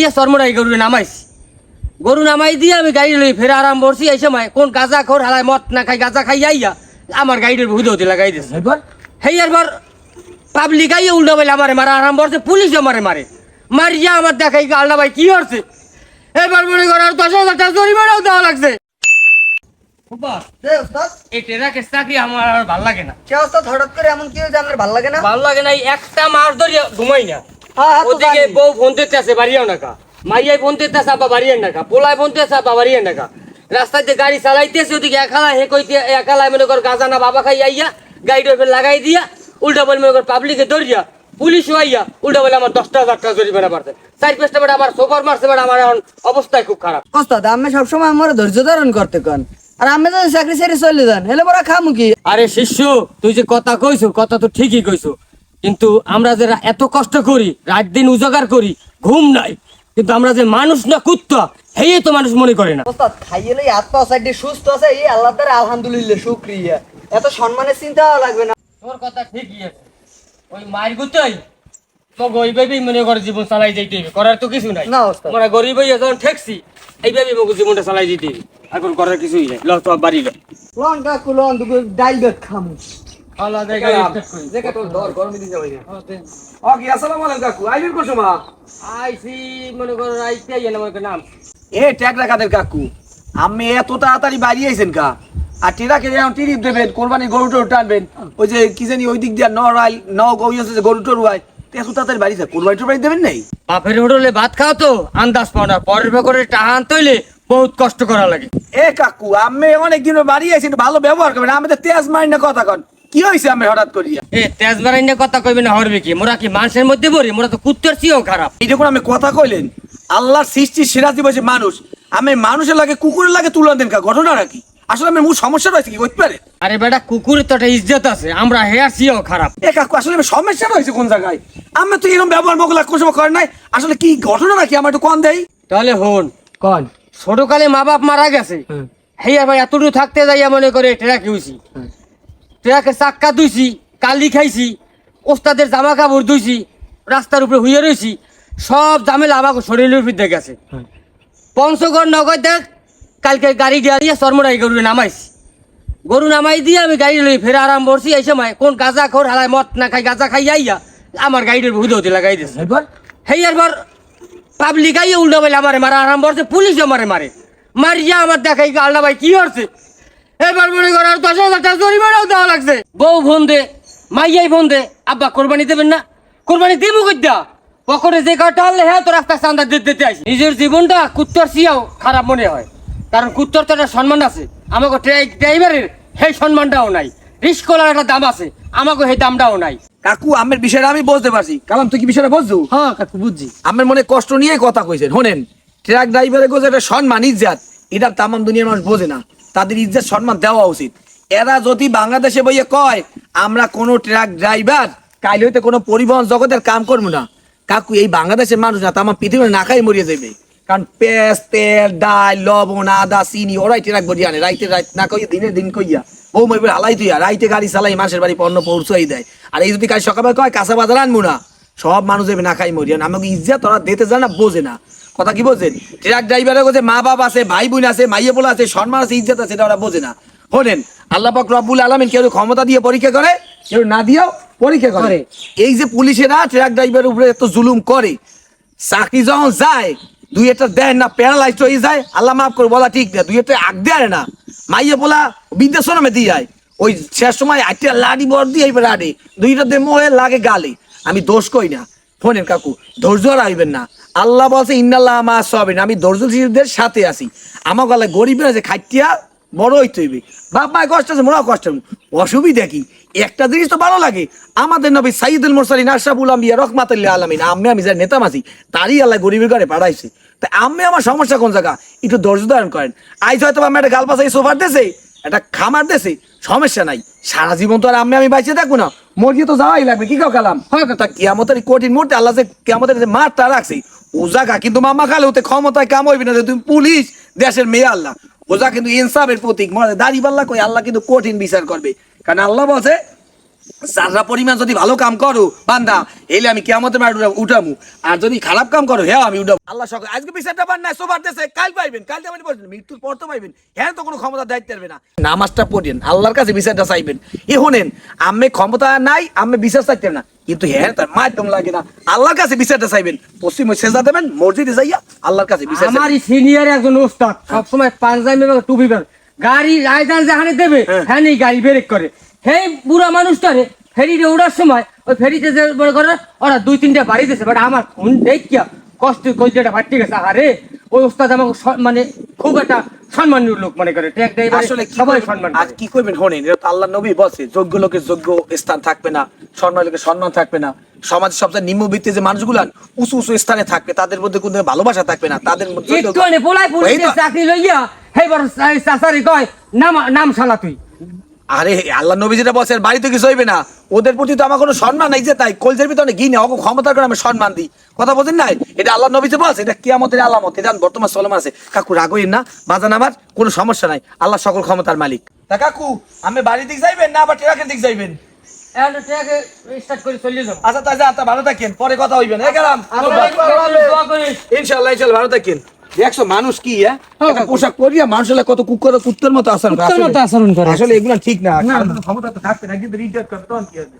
দিয়া চরমরাই গরু নামাইছি। গরু নামাই দিয়ে আমি গাড়ি লই ফের আরাম করছি। এই সময় কোন গাঁজা খোর হালায় মদ না খাই গাঁজা খাই আইয়া আমার গাড়ির হুদতে লাগাই দিয়েছে। এবার পাবলিক আইয়া উল্টা বলে আমারে মারা আরাম করছে, পুলিশ আমারে মারে মারিয়া আমার দেখাই আল্লাহ ভাই কি করছে। এবার মনে করার 10,000 টাকা জরিমানাও দেওয়া লাগছে। এই ট্রেনাকে চাকরি আমার আর ভাল লাগে না। হঠাৎ করে এমন কি হয়েছে আপনার ভালো লাগে না? ভাল লাগে না, একটা মাস ধরে ঘুমাই না। ওদিকে বউ ফোন দিতে আছে বাড়িও নাকা, মাইয়াই ফোন দিতে আছে আবার বাড়িয়ে নাকা, পোলায় ফোন দিতে আবার বাড়িয়ে নাকা, রাস্তাতে গাড়ি চালাইতেছে ওদিকে একালা হে কইতে একালায় মনে কর গাঁজা না বাবা খাই আইয়া গাড়িটা ফের লাগাই দিয়া উল্টা বলে মনে কর পাবলিকে দৌড়িয়া পুলিশ আইয়া উল্টা বলে আমার 10,000 টাকা জরিমানা পারছে। 4-5টা বেটা আমার সোফার মারছে, বেটা আমার এখন অবস্থায় খুব খারাপ। ওস্তাদ আমি সবসময় আমার ধৈর্য ধারণ করতে কন, আর আমি তো চাকরি ছেড়ে চলে যান হেলে বড় খামু কি? আরে শিষ্য, তুই যে কথা কইছো কথা তো ঠিকই কইছো, কিন্তু আমরা যে এত কষ্ট করি, রাত দিন উজাগার করি, ঘুম নাই, কিন্তু আমরা যে মানুষ না কুত্তা হেই তো মানুষ মনে করে না। ওস্তাদ খাইয়েলে হাত পা সাইডে সুস্থ আছে, এই আল্লাহর দ্বারা আলহামদুলিল্লাহ শুকরিয়া, এত সম্মানের চিন্তাও লাগবে না। তোর কথা ঠিকই আছে, ওই মায়ের গুতাই তো গরিবেই মনে করে জীবন চালাই যাইতে হবে, করার তো কিছু নাই। না ওস্তাদ, আমরা গরিব হইয়া যখন ঠেকছি এইভাবে মগু জীবনটা চালাই যেতে হবে, এখন করার কিছুই নাই। ল তো বাড়ি ল, লন কাকু লন দুটো ডাইল বেট খামু। আল্লাহ দেখা স্টার্ট করি। তোর দর গরমে দিতে হবে না। কি আসসালামু আলাইকুম কাকু, আইবেন কোন সময়? আইসি মনে করো আইতে আইয়া আমার নাম এ ট্যাগ রাখাদের কাকু, আমি এত তাড়াতাড়ি বাড়ি আইছেন কা? আর টিরাকে যেমন টিরিপ দেবেন, কোরবানি গরু টরু টানবেন, ওই যে কি জানি ওই দিক দিয়ে গরু টরু হয়, এত তাড়াতাড়ি বাড়ি থাকে কোরবানি টরবানি দেবেন নাই? বাপের হোটেলে ভাত খাও তো আন্দাজ পাও না, পরের করে টাহান তৈলে বহুত কষ্ট করা লাগে। এ কাকু আমি অনেকদিন বাড়ি আইছি, ভালো ব্যবহার করবেন, আমি তো তেজ মারি না কথা কন, কি হয়েছে আমি হঠাৎ করিয়া? এ তেজ বাড়াই না কথা কইবে না হরবে কি? মোরা কি মানুষের মধ্যে পড়ি? মোরা তো কুত্তের চেয়েও খারাপ। এই যখন আমি কথা কইলেন, আল্লাহর সৃষ্টি সেরা দিবসে মানুষ, আমি মানুষের লাগে কুকুরের লাগে তুলনা দেন কা? ঘটনাটা কি? আসলে আমি মূল সমস্যা রয়েছে কি করতে পারে? আরে বেটা কুকুরের তো একটা ইজ্জত আছে, আমরা হেয়ার চেয়েও খারাপ। এ কাকু আসলে সমস্যা রয়েছে কোন জায়গায়? আমি তো এরকম ব্যবহার মোকলা কোন সময় করেন নাই, আসলে কি ঘটনা নাকি আমার একটু কন দেয়? তাহলে হন, কোন ছোটকালে মা বাপ মারা গেছে, হেয়া ভাই এতটুকু থাকতে যাইয়া মনে করে ট্রাকে হইছি, ট্রাকে চাক্কা ধুইছি, কালি খাইছি, ওস্তাদের জামা কাপড় ধুইছি, রাস্তার উপরে হুইয়ে রয়েছি, সব ঝামেলা আমাকে শরীরের উপর দিয়ে গেছে। পঞ্চগড় নগর দেখ কালকে গাড়ি দিয়ে চরমরাই গরু নামাইছি। গরু নামাই দিয়ে আমি গাড়ি লই ফের আরাম করছি। এই সময় কোন গাঁজা খোর হালায় মদ না খাই গাঁজা খাই আইয়া আমার গাড়ির হুদতে লাগাই দিয়েছে। এবার পাবলিক আইয়া উল্টা বলে আমারে মারা আরাম করছে, পুলিশ আমারে মারে মারিয়া আমার দেখাই আল্লাহ ভাই কি করছে। এবার মনে করার 10,000 টাকা জরিমানাও দেওয়া লাগছে। বউ ফোন দে, মাইয়াই ফোন দে, আব্বা কোরবানি দেবেন না? কোরবানি দিব কইতা পকেটে যে কাটা আনলে হ্যাঁ তো রাস্তা চান্দা দিতে আসি। নিজের জীবনটা কুত্তর চেয়েও খারাপ মনে হয়, কারণ কুত্তর তো একটা সম্মান আছে, আমাকে ড্রাইভারের সেই সম্মানটাও নাই, রিস্কলার একটা দাম আছে, আমাকে সেই দামটাও নাই। কাকু আমার বিষয়টা আমি বুঝতে পারছি, কালাম তুই কি বিষয়টা বুঝছো? হ্যাঁ কাকু বুঝছি। আমার মনে কষ্ট নিয়ে কথা কইছেন। শোনেন, ট্রাক ড্রাইভারের গোছে একটা সম্মান ইজ্জাত, এটা তামাম দুনিয়ার মানুষ বোঝে না, তাদের ইজ্জাত সম্মান দেওয়া উচিত। এরা যদি বাংলাদেশে বইয়ে কয় আমরা কোনো ট্রাক ড্রাইভার কাইলে হইতে কোনো পরিবহন জগতের কাম করবো না, কাকু এই বাংলাদেশের মানুষ না তামাম পৃথিবীর না খাই মরিয়ে যাবে। কারণ পেঁয়াজ তেল ডাল লবণ আদা চিনি ওরাই ট্রাক ভরিয়ে আনে, রাইতে রাত না কইয়া দিনে দিন কইয়া ও মইবে হালাই তুইয়া রাইতে গাড়ি চালাই মানুষের বাড়ি পণ্য পৌঁছাই দেয়। আর এই যদি কাল সকালে কয় কাঁচা বাজার আনবো না, সব মানুষ যাবে না খাই মরিয়া। আমাকে ইজ্জাত ওরা দিতে যায় না, বোঝে না। কথা কি বোঝেন? ট্রাক ড্রাইভারের কাছে মা বাপ আছে, ভাই বোন আছে, মাইয়ে পোলা আছে, সম্মান আছে, ইজ্জত আছে, এটা ওরা বোঝে না। শোনেন, আল্লাহ পাক রব্বুল আলামিন কেউ ক্ষমতা দিয়ে পরীক্ষা করে, কেউ না দিয়েও পরীক্ষা করে। এই যে পুলিশেরা ট্রাক ড্রাইভারের উপরে এত জুলুম করে, চাকরি যখন যায় দুই একটা দেয় না, প্যারালাইজড হয়ে যায়, আল্লাহ মাফ করে বলা ঠিক না, দুই একটা আগ দেয় না, মাইয়ে পোলা বিদ্যাশ্রমে দিয়ে যায়, ওই শেষ সময় একটা লাড়ি বর দিয়ে লাড়ি দুইটা দে মোহে লাগে গালে। আমি দোষ কই না, শোনেন কাকু ধৈর্য রাখবেন না, আল্লাহ বলছে ইন্নাল্লাহ মা সাবিরিন, আমি ধৈর্যশীলদের সাথে আছি। আমার গলায় গরিবের আছে খাইটিয়া বড় হইতে হইবে, বাপ মায়ের কষ্ট আছে মোরাও কষ্ট, অসুবিধা কি? একটা জিনিস তো ভালো লাগে, আমাদের নবী সাইয়্যিদুল মুরসালিন আশরাফুল আম্বিয়া রাহমাতুল লিল আলামিন আমি যার নেতা মাঝি তারই আল্লাহ গরিবের ঘরে পাঠাইছে। তাই আমি আমার সমস্যা কোন জায়গা একটু ধৈর্য ধারণ করেন। আইজ হয়তো আমি একটা গাল পাশাই সোফার দেশে একটা খামার দেশে সমস্যা নাই, সারা জীবন তো আর আমি বাইচে থাকবো না, মরিয়ে তো যাওয়াই লাগবে। কি কাও কালাম হয় কথা কিয়ামতের কঠিন মুহূর্তে আল্লাহ যে কিয়ামতের যে মাঠটা রাখছে ও জায়গা কিন্তু মামা খালে ওতে ক্ষমতায় কাম হইবে না যে তুমি পুলিশ দেশের মেয়ে। আল্লাহ ওজা কিন্তু ইনসাফের প্রতীক, দাড়ি পাল্লা কই আল্লাহ কিন্তু কঠিন বিচার করবে, কারণ আল্লাহ বলছে যারা পরিমাণ যদি ভালো কাম করো বান্দা এলে আমি কিয়ামতের মাঠে উঠামু, আর যদি খারাপ কাম করো হ্যাঁ আমি উঠাবো। আল্লাহ সকল আজকে বিচারটা পান না সোবার দেশে কাল পাইবেন, কাল তেমনি বলছেন মৃত্যুর পর তো পাইবেন, হ্যাঁ তো কোনো ক্ষমতা দায়িত্ব পারবে না। নামাজটা পড়েন, আল্লাহর কাছে বিচারটা চাইবেন। এ শোনেন আমি ক্ষমতা নাই, আমি বিচার চাইতেন না, কিন্তু হ্যাঁ তার মাধ্যম লাগে না, আল্লাহর কাছে বিচারটা চাইবেন। পশ্চিম সেজা দেবেন, মসজিদে যাইয়া আল্লাহর কাছে বিচার চাইবেন। আমারই সিনিয়র একজন ওস্তাদ সবসময় পাঞ্জাবি এবং টুপি পরে গাড়ি রায়দান যেখানে দেবে হ্যাঁ নি গাড়ি ব্রেক করে। সেই বুড়া মানুষটারে ফেরিতে ওঠার সময় ওই ফেরিতে যে মনে করে ওরা 2-3টা বাড়ি দিয়েছে, বাট আমার ফোন দেখিয়া কষ্ট কলজাটা ফাটতে গেছে। আরে ওই ওস্তাদ আমাকে মানে খুব একটা সম্মানীয় লোক মনে করে, ট্রাক ড্রাইভার আসলে কি সবাই করবেন? সম্মান আজ কি করবেন শোনেন, এটা তো আল্লাহ নবী বলছে যোগ্য লোকের যোগ্য স্থান থাকবে না, সম্মান লোকের সম্মান থাকবে না, সমাজের সবচেয়ে নিম্নবিত্তে যে মানুষগুলো উঁচু উঁচু স্থানে থাকবে তাদের মধ্যে কোনো ভালোবাসা থাকবে না, তাদের মধ্যে একটু পোলাই এই পুলিশের তো- চাকরি লইয়া হেবার চাচারি কয় নাম শালা তুই। আরে আল্লাহ নবী যেটা বলছেন বাড়িতে কিছু হইবে না, ওদের প্রতি তো আমার কোনো সম্মান নাই, যে তাই কলজের ভিতরে ঘি নেই অত ক্ষমতা করে আমি সম্মান দিই, কথা বোঝেন নাই? এটা আল্লাহ নবী যে বলছে এটা কিয়ামতের আলামত, এটা বর্তমান চলমান আছে। কাকু রাগইন না, বাজান আমার কোনো সমস্যা নাই, আল্লাহ সকল ক্ষমতার মালিক। তা কাকু আমি বাড়ির দিক যাইবেন না আবার ট্রাকের দিক যাইবেন? এখন ট্রাকে স্টার্ট করে চলে যাবো। আচ্ছা তাই যা, তা ভালো থাকেন, পরে কথা হইবেন। এই গেলাম দোয়া করিস। ইনশাআল্লাহ ইনশাআল্লাহ, ভালো থাকেন। দেখছো মানুষ কি একটা পোশাক পরিয়া মানুষের কত কুত্তের মতো আচরণ করে। কুত্তের মতো আচরণ করে। আসলে এগুলো ঠিক না, না, ক্ষমতা তো থাকবে না, কিন্তু রিটার্ন করতে তখন কি হবে?